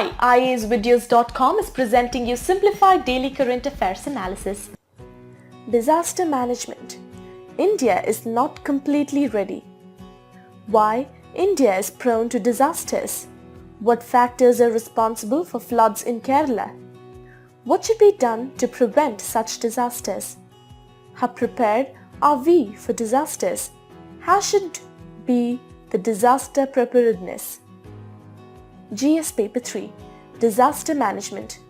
Hi, IASvideos.com is presenting you simplified daily current affairs analysis. Disaster management. India is not completely ready. Why India is prone to disasters? What factors are responsible for floods in Kerala? What should be done to prevent such disasters? How prepared are we for disasters? How should be the disaster preparedness? GS Paper 3 Disaster Management.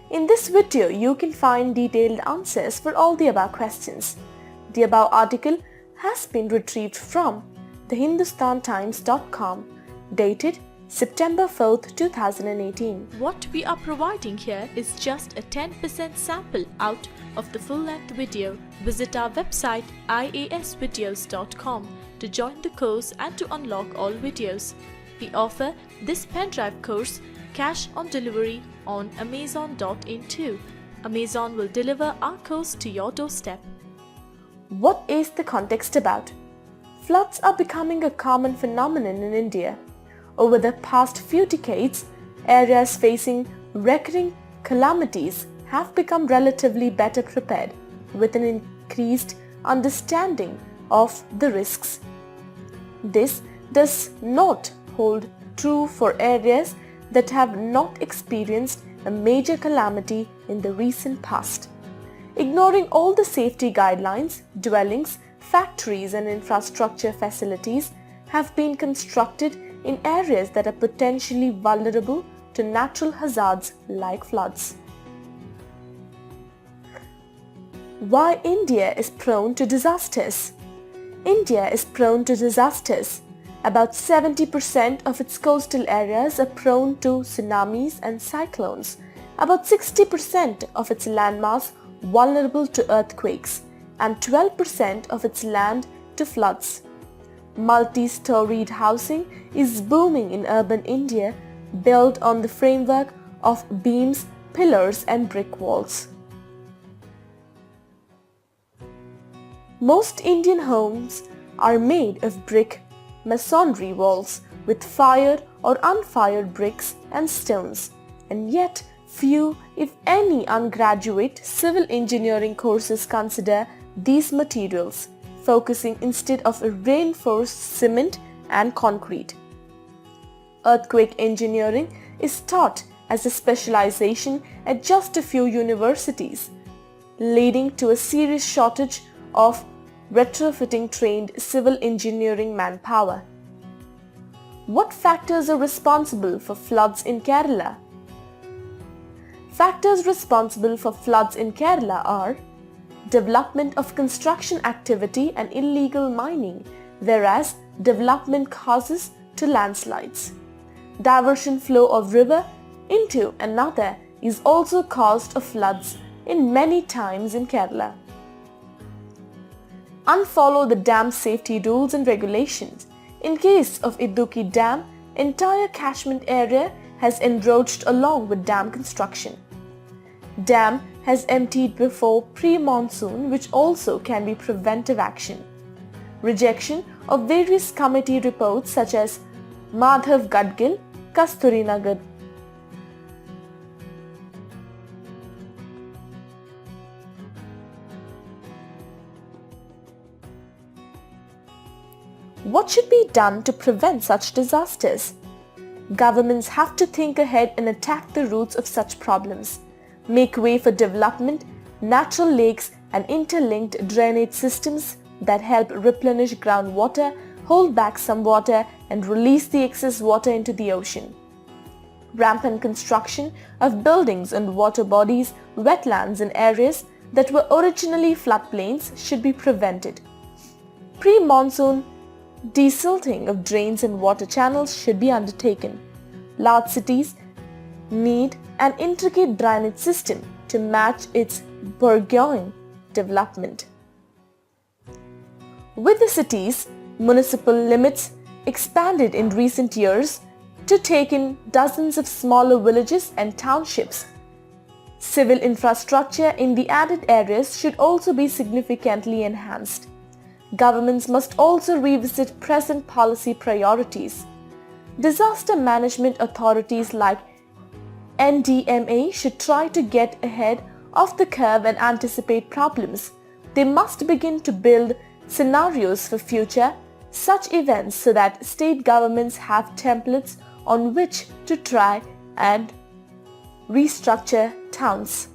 In this video, you can find detailed answers for all the above questions. The above article has been retrieved from thehindustantimes.com, dated September 4th, 2018. What we are providing here is just a 10% sample out of the full-length video. Visit our website iasvideos.com to join the course and to unlock all videos. We offer this pen drive course cash on delivery on Amazon.in too. Amazon will deliver our course to your doorstep. What is the context about? Floods are becoming a common phenomenon in India. Over the past few decades, areas facing recurring calamities have become relatively better prepared, with an increased understanding of the risks. This does not hold true for areas that have not experienced a major calamity in the recent past. Ignoring all the safety guidelines, dwellings, factories and infrastructure facilities have been constructed in areas that are potentially vulnerable to natural hazards like floods. Why India is prone to disasters? India is prone to disasters. About 70% of its coastal areas are prone to tsunamis and cyclones. About 60% of its landmass vulnerable to earthquakes, and 12% of its land to floods. Multi-storied housing is booming in urban India, built on the framework of beams, pillars and brick walls. Most Indian homes are made of brick masonry walls with fired or unfired bricks and stones, and yet few, if any, undergraduate civil engineering courses consider these materials, focusing instead of a reinforced cement and concrete. Earthquake engineering is taught as a specialization at just a few universities, leading to a serious shortage of retrofitting trained civil engineering manpower. What factors are responsible for floods in Kerala? Factors responsible for floods in Kerala are development of construction activity and illegal mining, whereas development causes to landslides. Diversion flow of river into another is also cause of floods in many times in Kerala. Unfollow the dam safety rules and regulations. In case of Idukki Dam, entire catchment area has encroached along with dam construction. Dam has emptied before pre-monsoon, which also can be preventive action. Rejection of various committee reports such as Madhav Gadgil, Kasturi Nagar. What should be done to prevent such disasters? Governments have to think ahead and attack the roots of such problems. Make way for development, natural lakes and interlinked drainage systems that help replenish groundwater, hold back some water and release the excess water into the ocean. Rampant construction of buildings and water bodies, wetlands in areas that were originally floodplains should be prevented. Pre-monsoon desilting of drains and water channels should be undertaken. Large cities need an intricate drainage system to match its burgeoning development. With the cities, municipal limits expanded in recent years to take in dozens of smaller villages and townships. Civil infrastructure in the added areas should also be significantly enhanced. Governments must also revisit present policy priorities. Disaster management authorities like NDMA should try to get ahead of the curve and anticipate problems. They must begin to build scenarios for future such events so that state governments have templates on which to try and restructure towns.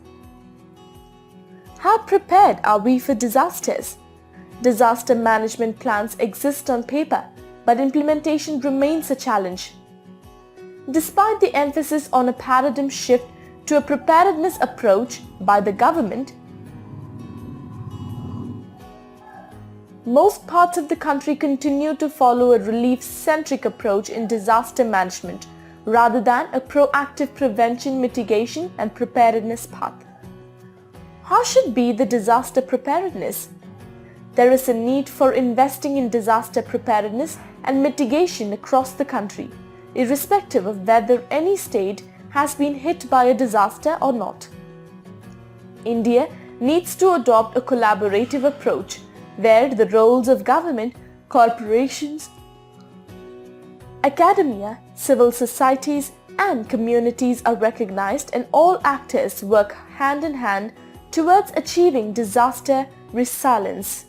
How prepared are we for disasters? Disaster management plans exist on paper, but implementation remains a challenge. Despite the emphasis on a paradigm shift to a preparedness approach by the government, most parts of the country continue to follow a relief-centric approach in disaster management rather than a proactive prevention, mitigation and preparedness path. How should be the disaster preparedness? There is a need for investing in disaster preparedness and mitigation across the country, irrespective of whether any state has been hit by a disaster or not. India needs to adopt a collaborative approach where the roles of government, corporations, academia, civil societies and communities are recognized and all actors work hand in hand towards achieving disaster resilience.